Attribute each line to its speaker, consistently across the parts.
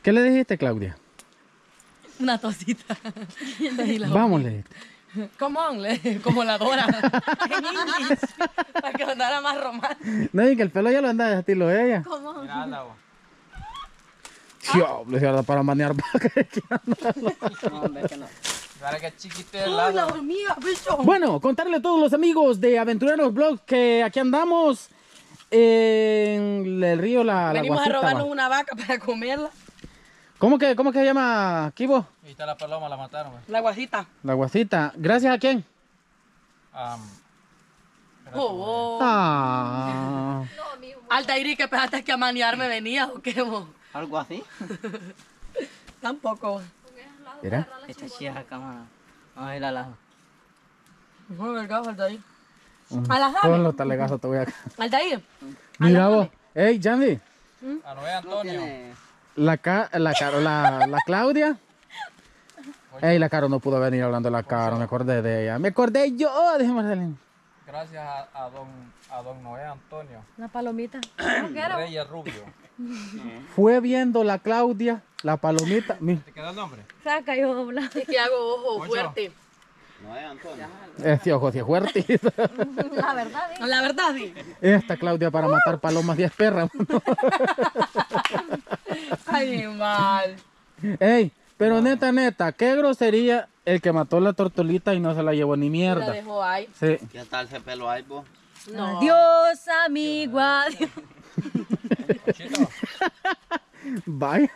Speaker 1: ¿Qué le dijiste, Claudia?
Speaker 2: Una tosita.
Speaker 1: Vamos, le dijiste.
Speaker 2: Come on, como la Dora. En inglés. Para que andara más romántico.
Speaker 1: No, y que el pelo ya lo anda de estilo de ella.
Speaker 2: Come on.
Speaker 3: Mira, vos.
Speaker 1: Diablo, se para manear vaca.
Speaker 4: No, hombre, que no.
Speaker 3: Mira que chiquito el
Speaker 2: ¡Oh, la
Speaker 3: lado.
Speaker 2: hormiga, bicho!
Speaker 1: Bueno, contarle a todos los amigos de Aventureros Vlogs que aquí andamos en el río La
Speaker 2: Venimos a
Speaker 1: Guasita,
Speaker 2: robarnos
Speaker 1: va.
Speaker 2: una vaca para comerla.
Speaker 1: ¿Cómo que se llama, Kibo?
Speaker 3: Ahí está la paloma, la mataron. Pues.
Speaker 2: La guasita.
Speaker 1: La Guasita. ¿Gracias a quién?
Speaker 2: Oh, oh.
Speaker 1: Ah.
Speaker 2: Altairi, que pensaste que a maniarme venía o qué vos.
Speaker 4: Algo así.
Speaker 2: Tampoco.
Speaker 1: Mira.
Speaker 4: Esta chija cámara. Vamos a ir a la.
Speaker 2: No, verga, Altair. ¿A la
Speaker 1: Todos
Speaker 2: Javi?
Speaker 1: los talegazos te voy a...
Speaker 2: Altair.
Speaker 1: Mira vos. Ey, Yandy.
Speaker 3: A Noé Antonio.
Speaker 4: Tiene.
Speaker 1: La Claudia. Ey, la Caro no pudo venir hablando de la Caro. Me acordé de ella. Me acordé yo de Marcelino.
Speaker 3: Gracias a don Noé Antonio.
Speaker 5: Una palomita.
Speaker 3: Reyes Rubio.
Speaker 1: Fue viendo la Claudia, la palomita. Mira.
Speaker 3: ¿Te quedó el nombre?
Speaker 5: Saca yo dobla.
Speaker 2: Es que hago ojo
Speaker 3: Ocho.
Speaker 2: fuerte.
Speaker 4: No es Antonio.
Speaker 1: Ese ojo sí es fuerte.
Speaker 5: La verdad,
Speaker 2: La verdad, sí.
Speaker 1: Esta Claudia para matar palomas 10 perras.
Speaker 2: Ay, mal.
Speaker 1: Ey, pero neta, qué grosería el que mató la tortolita y no se la llevó ni
Speaker 2: La
Speaker 1: mierda.
Speaker 2: dejó ahí.
Speaker 1: Sí.
Speaker 4: ¿Qué tal ese pelo ahí, vos?
Speaker 2: No.
Speaker 5: Adiós, amigo. Adiós.
Speaker 3: Chito.
Speaker 1: Vaya.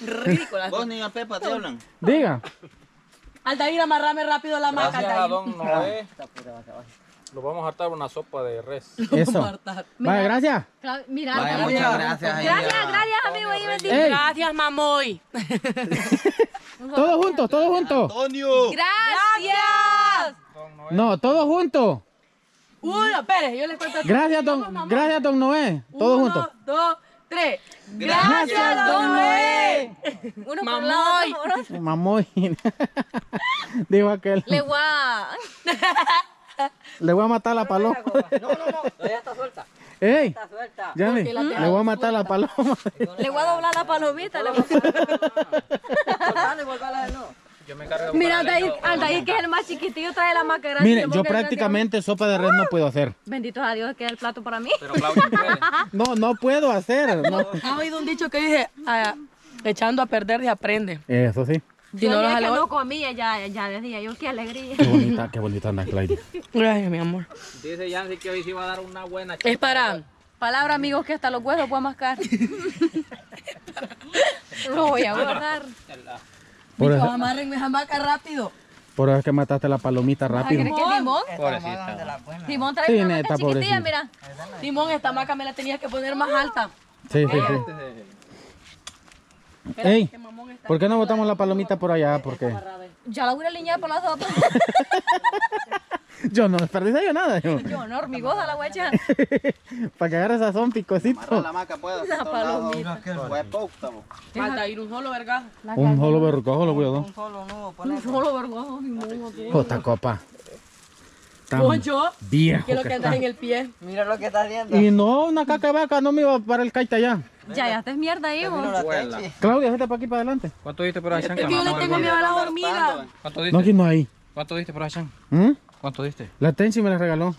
Speaker 2: Ridícula.
Speaker 4: Vos ni a Pepa te hablan.
Speaker 1: Diga.
Speaker 2: Altair, amarrame rápido la maca,
Speaker 3: Gracias a
Speaker 2: Altair.
Speaker 3: don Noé. Lo vamos a hartar una sopa de res.
Speaker 1: Eso.
Speaker 2: Marta.
Speaker 1: Vaya, gracias.
Speaker 5: Mira,
Speaker 4: Vaya,
Speaker 5: gracias.
Speaker 4: muchas gracias.
Speaker 5: Gracias, amigo. Y bendiga.
Speaker 1: Ey,
Speaker 2: Gracias, mamoy.
Speaker 1: todos juntos, todos juntos.
Speaker 4: Antonio.
Speaker 5: Gracias.
Speaker 3: Don Noé.
Speaker 1: No, todos juntos.
Speaker 2: Uno, espere, yo les cuento.
Speaker 1: Gracias, don Noé. Todos juntos.
Speaker 2: 1, 2, 3.
Speaker 5: Gracias, don Noé. Uno por
Speaker 2: Mamoy.
Speaker 5: lado, otro por otro.
Speaker 1: Mamoy. Digo aquel.
Speaker 5: Le voy a...
Speaker 1: Le voy a matar a la paloma.
Speaker 4: No, todavía está suelta.
Speaker 1: Ey,
Speaker 4: Está suelta.
Speaker 1: Yanni,
Speaker 2: Porque la
Speaker 1: le
Speaker 2: tengo
Speaker 1: voy a matar a la paloma.
Speaker 5: Le voy a doblar la palomita. Le voy a...
Speaker 4: Cortale y volvala de nuevo.
Speaker 3: Yo me encargo de
Speaker 5: Mira,
Speaker 3: buscar leña.
Speaker 5: Altair, que es el más chiquitillo, trae la más grande.
Speaker 1: Miren, yo prácticamente sopa de res no puedo hacer.
Speaker 5: Bendito a Dios, que es el plato para mí.
Speaker 3: Pero Claudia puede.
Speaker 1: No puedo hacer. No.
Speaker 2: ¿Has oído un dicho que dice, echando a perder se aprende?
Speaker 1: Eso sí.
Speaker 2: Si
Speaker 5: Yo
Speaker 2: no
Speaker 5: el
Speaker 2: lo
Speaker 5: día que
Speaker 2: jaló...
Speaker 5: no comía, ya decía yo, qué alegría.
Speaker 1: Qué bonita anda Claudia.
Speaker 2: Gracias, mi amor.
Speaker 3: Dice Yancy que hoy sí va a dar una buena
Speaker 2: Es para...
Speaker 5: Palabra, amigos, que hasta los huesos puedo mascar. Lo voy a guardar.
Speaker 1: Por
Speaker 2: Bicho,
Speaker 1: eso,
Speaker 2: amárrenme jamaca rápido.
Speaker 1: por eso es que mataste la palomita rápido.
Speaker 5: ¿Crees que Timón?
Speaker 3: Pobrecita.
Speaker 5: Timón trae
Speaker 1: Sí,
Speaker 5: una
Speaker 1: neta,
Speaker 5: mata chiquitilla,
Speaker 1: pobrecito.
Speaker 5: mira.
Speaker 2: Simón, esta hamaca me la tenías que poner más alta.
Speaker 1: Sí.
Speaker 2: Espera,
Speaker 1: Ey,
Speaker 2: que mamón está
Speaker 1: ¿por qué no botamos la palomita por allá? Porque
Speaker 5: Ya la voy a alinear por las otras.
Speaker 1: yo no desperdicié yo nada. Yo.
Speaker 5: Yo no, hormigosa la voy a echar.
Speaker 1: Para que agarre sazón picosito.
Speaker 4: La maca puede.
Speaker 5: La palomita.
Speaker 4: Pues poca, vos.
Speaker 2: Falta ir un solo, verga.
Speaker 1: Un solo vergojo lo voy a dar.
Speaker 4: Un solo nudo,
Speaker 5: Un solo vergoso, ni modo, tú.
Speaker 1: Jota copa. Tan
Speaker 2: Poncho,
Speaker 1: viejo
Speaker 2: que es lo
Speaker 1: que
Speaker 2: que andas
Speaker 1: está.
Speaker 2: en el pie.
Speaker 4: Mira lo que está haciendo.
Speaker 1: Y no, una caca de vaca no me iba para el caita allá.
Speaker 5: Ya estás mierda ahí,
Speaker 4: Vino
Speaker 5: vos.
Speaker 4: la
Speaker 3: Abuela.
Speaker 4: techi.
Speaker 1: Claudia, vete para aquí para adelante.
Speaker 3: ¿Cuánto diste por allá,
Speaker 2: Es que yo le tengo miedo a las hormigas.
Speaker 3: ¿Cuánto
Speaker 1: No,
Speaker 3: diste?
Speaker 1: aquí no hay.
Speaker 3: ¿Cuánto diste por allá?
Speaker 1: ¿Mm?
Speaker 3: ¿Cuánto diste?
Speaker 1: La Tenchi me la regaló.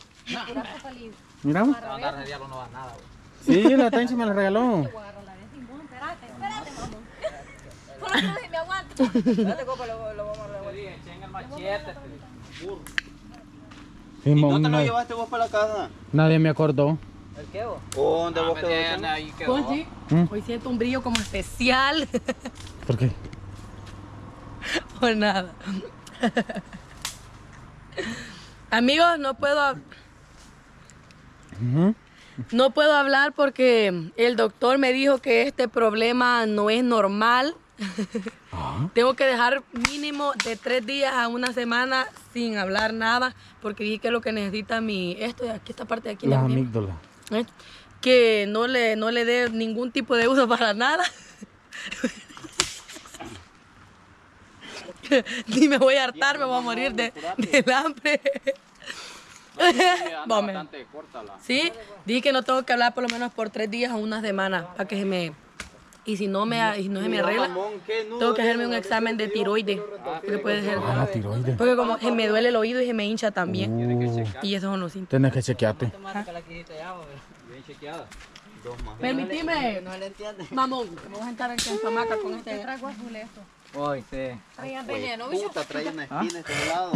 Speaker 1: Miramos.
Speaker 3: No, andar de diablo no da nada,
Speaker 1: Sí,
Speaker 3: güey.
Speaker 1: la Tenchi me la regaló.
Speaker 5: Por lo menos me aguanto.
Speaker 4: Dale, copa, lo vamos a revolver.
Speaker 3: Te dije, echen el machete, burro.
Speaker 1: Sí,
Speaker 4: ¿Y
Speaker 1: mo-
Speaker 4: no te lo
Speaker 1: nadie,
Speaker 4: llevaste vos para la casa?
Speaker 1: nadie me acordó.
Speaker 4: ¿El qué vos? ¿Dónde vos quedó?
Speaker 3: Ahí quedó.
Speaker 2: Ponchi,
Speaker 1: ¿Mm?
Speaker 2: hoy siento un brillo como especial.
Speaker 1: ¿Por qué?
Speaker 2: Por nada. Amigos,
Speaker 1: Ujú.
Speaker 2: no puedo hablar porque el doctor me dijo que este problema no es normal. Tengo que dejar mínimo de 3 días a una semana sin hablar nada porque dije que es lo que necesita esto de aquí, esta parte de aquí.
Speaker 1: Las
Speaker 2: la mía,
Speaker 1: amígdalas.
Speaker 2: que no le dé ningún tipo de uso para nada. Ni me voy a hartar, me voy a morir del hambre.
Speaker 3: Anda
Speaker 2: Vamos.
Speaker 3: bastante corta la.
Speaker 2: Sí, dije que no tengo que hablar por lo menos por 3 días o una semana para que se me Y si no se me arregla, tengo que hacerme un examen de tiroides. Porque puede ser.
Speaker 1: Ah, la tiroides.
Speaker 2: Porque como se me duele el oído y se me hincha también. Y esos son los síntomas.
Speaker 1: Tienes que chequearte.
Speaker 3: Bien chequeada.
Speaker 2: Permitime,
Speaker 4: No le entiende.
Speaker 2: mamón, que me voy a sentar en tu hamaca con este.
Speaker 5: Trago azul esto.
Speaker 4: Uy, sí.
Speaker 5: Traían veneno, bicho.
Speaker 4: Puta, trae una espina este lado.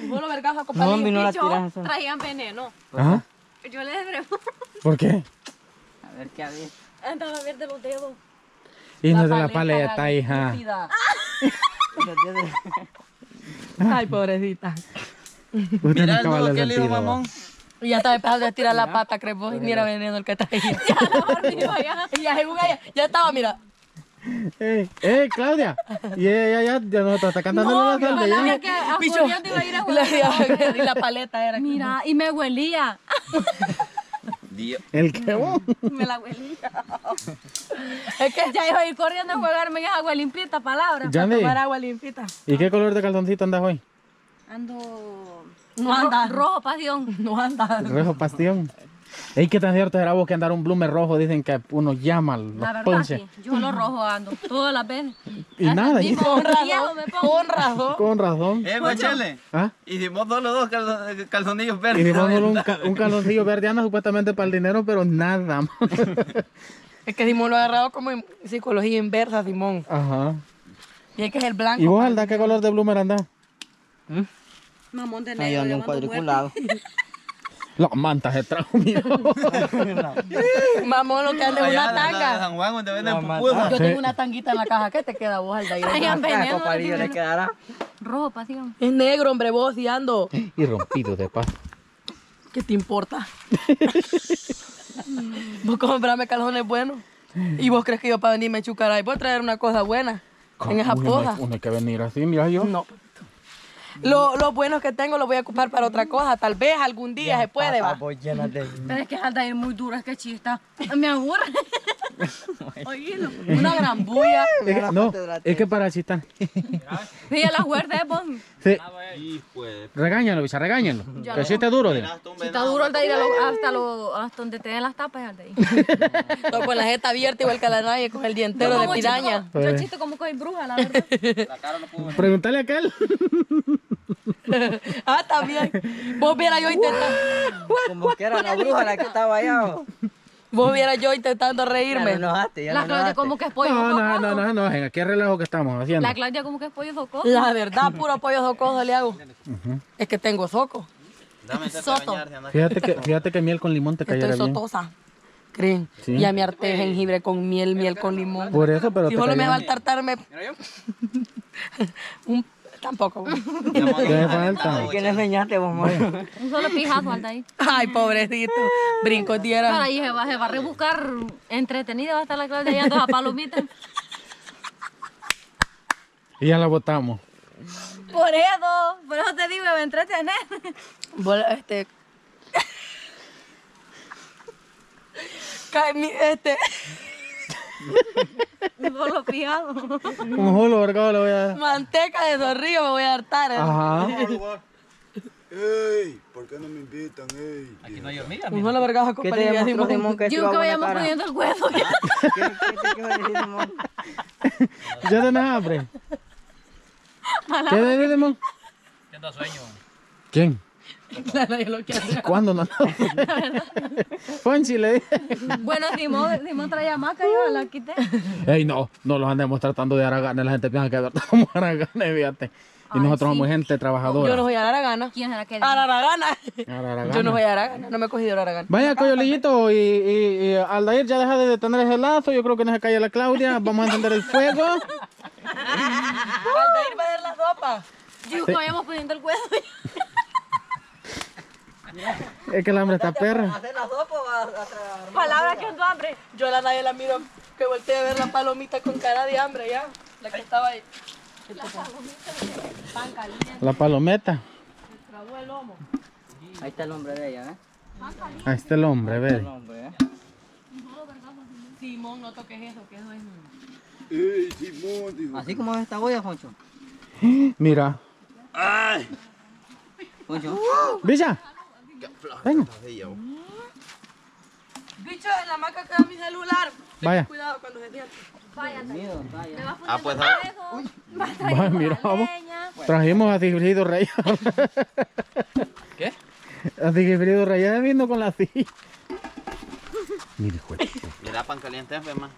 Speaker 2: Vos lo vergas a copa
Speaker 4: no la
Speaker 5: Bicho,
Speaker 4: tiras.
Speaker 5: traían veneno.
Speaker 1: ¿Ah?
Speaker 5: Yo le debré.
Speaker 1: ¿Por qué?
Speaker 4: A ver qué había.
Speaker 5: Andaba a ver de los dedos.
Speaker 1: Y no es de la paleta, hija.
Speaker 2: Ay, pobrecita.
Speaker 1: Usted no cabal el sentido.
Speaker 2: Y ya estaba empezando a estirar la pata, crees vos, y mira veneno el que está ahí. Y ya según ella, ya estaba, mira.
Speaker 1: Claudia. Y ella ya nos está cantando la salsa ya.
Speaker 5: Que a Julián te iba a ir a
Speaker 2: Y la paleta era.
Speaker 5: Mira, y me huelía.
Speaker 1: ¿El qué vos?
Speaker 5: Me la huelía. Es que ya iba a ir corriendo a jugarme en agua limpita, palabra.
Speaker 1: Yandy,
Speaker 2: Tomar agua limpita.
Speaker 1: ¿y qué color de calzoncito andas hoy?
Speaker 5: Ando.
Speaker 2: No anda.
Speaker 5: Rojo, pasión.
Speaker 2: No anda.
Speaker 1: Rojo pastión. Ey, ¿qué tan cierto será vos que andar un bloomer rojo? Dicen que uno llama los
Speaker 5: La verdad,
Speaker 1: ponches.
Speaker 5: sí. Yo lo rojo ando. Todas las veces.
Speaker 1: Y nada, y-
Speaker 5: Mismo viejo me pongo.
Speaker 2: Con razón.
Speaker 1: con razón.
Speaker 4: Guachele.
Speaker 1: ¿Ah?
Speaker 4: Hicimos solo dos calzonillos
Speaker 1: Y
Speaker 4: verdes.
Speaker 1: dimos un calzoncillo verde anda supuestamente para el dinero, pero nada.
Speaker 2: Es que Simón lo ha agarrado como en psicología inversa, Simón.
Speaker 1: Ajá.
Speaker 2: Y es que es el blanco.
Speaker 1: ¿Y vos, Alda, qué color de bloomer andás?
Speaker 5: Mamón de
Speaker 4: Ahí
Speaker 5: negro.
Speaker 4: anda un
Speaker 5: llamando
Speaker 4: cuadriculado.
Speaker 1: Las mantas de trajo, mira.
Speaker 2: Mamón, lo que anda es una tanga.
Speaker 4: San Juan, donde venden
Speaker 2: Yo
Speaker 4: pupusas.
Speaker 2: tengo una tanguita en la caja. ¿Qué te queda vos, Alda?
Speaker 5: Traían veneno.
Speaker 4: le quedará.
Speaker 5: Rojo, pasión.
Speaker 2: Es negro, hombre, vos y ando.
Speaker 1: Y rompido de paz.
Speaker 2: ¿Qué te importa? Vos comprame calzones buenos. ¿Y vos crees que yo para venirme a chucar ahí puedo traer una cosa buena? En esa
Speaker 1: Uy,
Speaker 2: poza.
Speaker 1: uno hay que venir así, mira yo.
Speaker 2: No. Lo bueno que tengo lo voy a ocupar para otra cosa. Tal vez algún día se puede, va.
Speaker 5: Pero es que Aldair muy dura, es que chista. Me aburre. Oílo.
Speaker 2: Una gran bulla.
Speaker 1: No, es que para chistar.
Speaker 5: Fíjate la huerta, vos.
Speaker 1: Sí.
Speaker 4: Hijo de...
Speaker 1: Regáñalo, Visa, regáñalo. Que sí está duro, dile.
Speaker 5: Si está duro Aldair hasta donde te den las tapas, Aldair.
Speaker 2: Todo con la jeta abierta igual que a la nadie, con el día entero de piraña.
Speaker 5: Yo chiste como que soy bruja, la verdad.
Speaker 4: La cara no pudo...
Speaker 1: Pregúntale a aquel.
Speaker 2: Ah, también. Vos vieras yo intentando.
Speaker 4: Como que era la bruja la que estaba allá.
Speaker 2: Vos vieras yo intentando reírme.
Speaker 4: enojaste,
Speaker 5: La Claudia como que es pollo
Speaker 1: No,
Speaker 5: jocoso.
Speaker 1: no, en aquel relajo que estamos haciendo.
Speaker 5: La Claudia como que es pollo jocoso.
Speaker 2: La verdad, puro pollo jocoso le hago. Es que tengo soco.
Speaker 4: Dame
Speaker 5: Soto.
Speaker 1: Fíjate que miel con limón te cayera
Speaker 2: Estoy
Speaker 1: bien.
Speaker 2: sotosa. ¿Creen?
Speaker 1: Sí.
Speaker 2: Ya me harté de jengibre con miel con limón.
Speaker 1: Por eso, pero
Speaker 2: Si
Speaker 1: te
Speaker 2: solo me
Speaker 1: cayera
Speaker 2: va a tartarme. Tampoco.
Speaker 1: ¿Qué me falta?
Speaker 4: ¿Quién le enseñaste, vos,
Speaker 5: Un solo pijazo, Aldair.
Speaker 2: Ay, pobrecito. Brinco
Speaker 5: Para
Speaker 2: tierra.
Speaker 5: ahí se va a rebuscar entretenida, va a estar la Claudia hallando a palomitas.
Speaker 1: Y ya la botamos.
Speaker 5: Por eso te digo, me va a entretener.
Speaker 2: Bueno,
Speaker 5: Un solo pijado.
Speaker 1: Un jolo, vergado, le voy a dar.
Speaker 2: manteca de zorrillo me voy a hartar.
Speaker 1: Ajá.
Speaker 6: ¡Ey! ¿Por qué no me invitan? ¡Ey!
Speaker 3: Aquí no hay hormiga,
Speaker 2: Un solo vergazo con
Speaker 4: ¿Qué te
Speaker 2: panilla,
Speaker 4: demostró,
Speaker 2: Simón.
Speaker 4: Simón, que
Speaker 5: Yo que vayamos poniendo el hueso.
Speaker 4: ¿Qué te quiero decir, Simón?
Speaker 1: ¿Ya tenés hambre? ¿Qué de Demon?
Speaker 3: Siento sueño.
Speaker 1: ¿Quién?
Speaker 2: Claro, yo lo quiero hacer.
Speaker 1: ¿Cuándo no? Ponchi le dije.
Speaker 5: Bueno, Simón traía maca, yo la quité.
Speaker 1: Ey, no los andemos tratando de haraganes. La gente piensa que de verdad somos haraganes, fíjate. Y
Speaker 5: Ay,
Speaker 1: nosotros
Speaker 5: sí.
Speaker 1: somos gente trabajadora.
Speaker 2: Yo no soy aragana.
Speaker 5: ¿Quién será que dijo?
Speaker 2: Aragana.
Speaker 1: Haraganes.
Speaker 2: Yo no soy aragana. No me he cogido aragana.
Speaker 1: Vaya, Coyolillito, y Aldair ya deja de detener ese lazo. Yo creo que no se cae la Claudia. Vamos a encender el fuego.
Speaker 2: Aldair va a dar la sopa.
Speaker 5: Yo que vayamos poniendo el hueso.
Speaker 1: Es que el hambre está perra.
Speaker 4: ¿Hacer la sopa o a traer?
Speaker 2: Palabra que ando hambre. Yo a la nadie la miro que volteé a ver la palomita con cara de hambre ya. La que estaba ahí.
Speaker 1: La palometa.
Speaker 4: Ahí está el nombre de ella, ¿eh?
Speaker 1: Ahí está el hombre, ve.
Speaker 4: El nombre, ¿eh?
Speaker 2: Simón, no toques eso, que eso es...
Speaker 6: ¡Ey, Simón! Dijo.
Speaker 4: Así como es esta olla, Foncho.
Speaker 1: Mira.
Speaker 4: Foncho.
Speaker 1: Villa. Venga.
Speaker 2: Bicho, en la hamaca queda mi celular.
Speaker 1: Vaya.
Speaker 2: Cuidado cuando se siente.
Speaker 4: Miedo, vaya.
Speaker 5: Ah,
Speaker 7: pues,
Speaker 1: Vaya, mira, vamos. Trajimos a Sigfrido Reyes.
Speaker 3: ¿Qué?
Speaker 1: A Sigfrido Reyes vino con la silla. Mira, hijo de puta.
Speaker 7: Mira, pan caliente, man.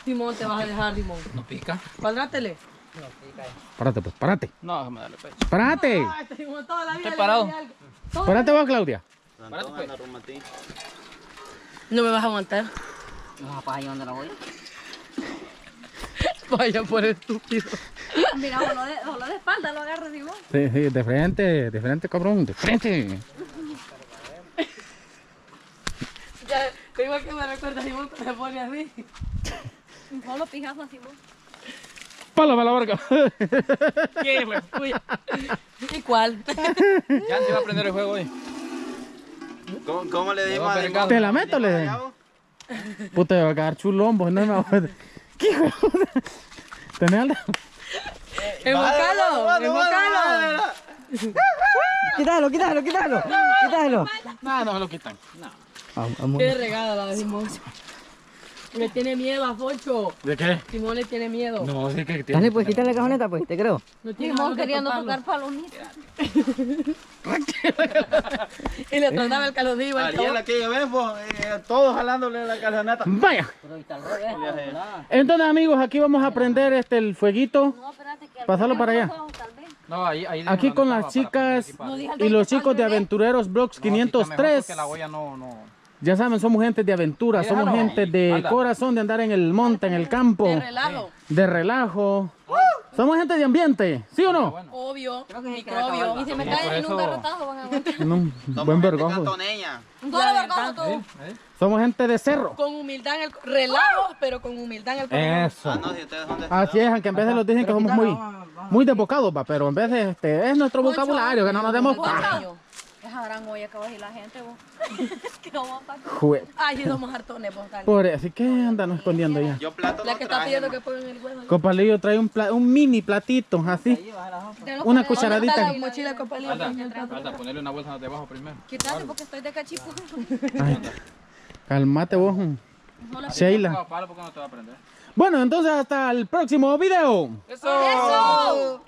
Speaker 2: Simón, te vas a dejar, Simón.
Speaker 3: No pica.
Speaker 2: Cuadrátele.
Speaker 1: Párate, pues, párate.
Speaker 3: No, déjame darle pecho.
Speaker 1: ¡Párate!
Speaker 2: Ay, este Simón toda la vida.
Speaker 3: Estoy
Speaker 2: le
Speaker 3: parado.
Speaker 2: decía algo.
Speaker 1: ¡Párate vos, Claudia!
Speaker 7: Párate, pues.
Speaker 2: No me vas a aguantar.
Speaker 4: No, pues ahí donde la voy.
Speaker 2: Vaya por estúpido.
Speaker 5: Mira, solo de espalda lo agarra, Simón.
Speaker 1: Sí, sí, de frente, cabrón, de frente.
Speaker 2: Ya, tengo que me recuerda Simón que se pone así.
Speaker 5: Solo pijazo a Simón.
Speaker 1: ¡Pala, la verga!
Speaker 2: ¿Qué, güey? Cuya. ¿Y cuál?
Speaker 3: Ya se va a aprender el juego hoy.
Speaker 7: ¿Cómo le dimos a
Speaker 3: Pegado.
Speaker 1: ¿Te la meto, le? Puta, me va a quedar chulón, pues no me va a... ¿Qué hijo de puta? ¿Tenés algo?
Speaker 2: ¡Embocalo! ¡Embocalo!
Speaker 4: Quítalo, quítalo, quítalo. Quítalo.
Speaker 1: No, no me lo quitan.
Speaker 2: Qué regada la de Simón. Le tiene miedo a Foncho.
Speaker 1: ¿De qué?
Speaker 2: Simón le tiene miedo.
Speaker 1: No, sí que
Speaker 4: Dale, pues quítale la cajoneta, pues, te creo.
Speaker 2: No tiene
Speaker 5: Simón
Speaker 2: ganas de
Speaker 5: queriendo
Speaker 2: tocarlo.
Speaker 5: tocar palomitas.
Speaker 2: Y le trataba el calodillo al
Speaker 7: Ariel, aquella vez, pues, todos jalándole la calzoneta.
Speaker 1: ¡Vaya!
Speaker 4: Pero ahí está el revés.
Speaker 1: Entonces, amigos, aquí vamos a prender el fueguito.
Speaker 5: No, espérate que...
Speaker 1: Pasarlo para allá.
Speaker 5: Tal vez.
Speaker 3: No, ahí
Speaker 1: Aquí con las chicas y los chicos de Aventureros Blogs 503.
Speaker 3: Porque la olla no.
Speaker 1: Ya saben, somos gente de aventura, somos
Speaker 3: Déjalo.
Speaker 1: gente de
Speaker 3: Anda.
Speaker 1: corazón, de andar en el monte, en el campo,
Speaker 2: De relajo.
Speaker 1: de relajo. Somos gente de ambiente, ¿sí o no?
Speaker 2: Obvio.
Speaker 4: Creo que sí que
Speaker 2: Microbio.
Speaker 5: Y si me
Speaker 3: por
Speaker 5: caen en un
Speaker 3: eso-
Speaker 5: garrotazo van a aguantar.
Speaker 1: En un buen vergajo.
Speaker 7: Cantoneña.
Speaker 5: Un solo garrotazo tú.
Speaker 1: Somos gente de cerro.
Speaker 2: Con humildad en el relajo, pero con humildad en el corazón.
Speaker 1: Eso.
Speaker 7: No, si ustedes son de
Speaker 1: Así es, aunque en vez de los dicen que somos muy desbocados, pa, pero en vez de es nuestro vocabulario, que no nos demos paja.
Speaker 2: Poncho.
Speaker 5: Esa gran olla que va a ir la gente, vos. Que vamos a pasar.
Speaker 1: Jue-
Speaker 2: Ay, sí somos hartones, vos, dale.
Speaker 1: Pobre, así que andan escondiendo ya.
Speaker 7: Yo plato
Speaker 2: La
Speaker 7: no
Speaker 2: que está
Speaker 7: traje,
Speaker 2: pidiendo
Speaker 7: man.
Speaker 2: que pongan el huevo.
Speaker 1: Copalillo trae un mini platito, así.
Speaker 5: De los
Speaker 1: Una
Speaker 5: que-
Speaker 1: cucharadita.
Speaker 2: ¿Dónde está la mochila con palillo?
Speaker 3: Falta ponerle una bolsa debajo primero.
Speaker 5: Quítate porque estoy de cachipo.
Speaker 1: Ay, cálmate vos, Sheila.
Speaker 3: No, palo porque no te va a prender.
Speaker 1: Bueno, entonces hasta el próximo video.
Speaker 3: ¡Eso!